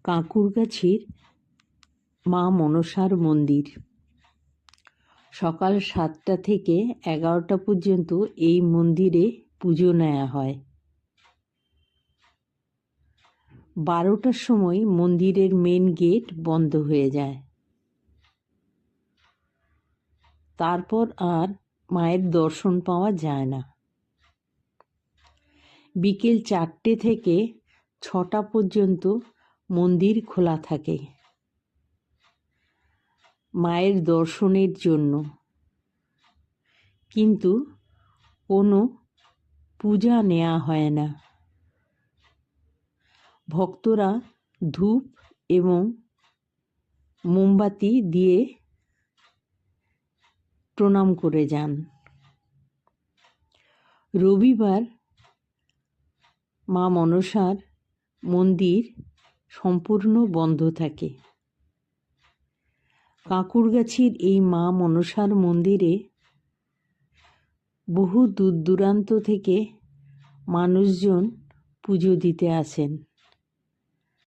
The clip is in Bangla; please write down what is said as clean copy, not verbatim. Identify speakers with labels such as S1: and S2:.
S1: কাঁকুরগাছির মা মনসার মন্দির। সকাল 7টা থেকে 11টা পর্যন্ত এই মন্দিরে পুজো নেওয়া হয়। 12টার সময় মন্দিরের মেন গেট বন্ধ হয়ে যায়। তারপর আর মায়ের দর্শন পাওয়া যায় না। বিকেল 4টে থেকে 6টা পর্যন্ত মন্দির খোলা থাকে মায়ের দর্শনের জন্য, কিন্তু কোনো পূজা নেওয়া হয় না। ভক্তরা ধূপ এবং মোমবাতি দিয়ে প্রণাম করে যান। রবিবার মা মনসার মন্দির সম্পূর্ণ বন্ধ থাকে। কাঁকুরগাছির এই মা মনসার মন্দিরে বহু দূর দূরান্ত থেকে মানুষজন পুজো দিতে আসেন।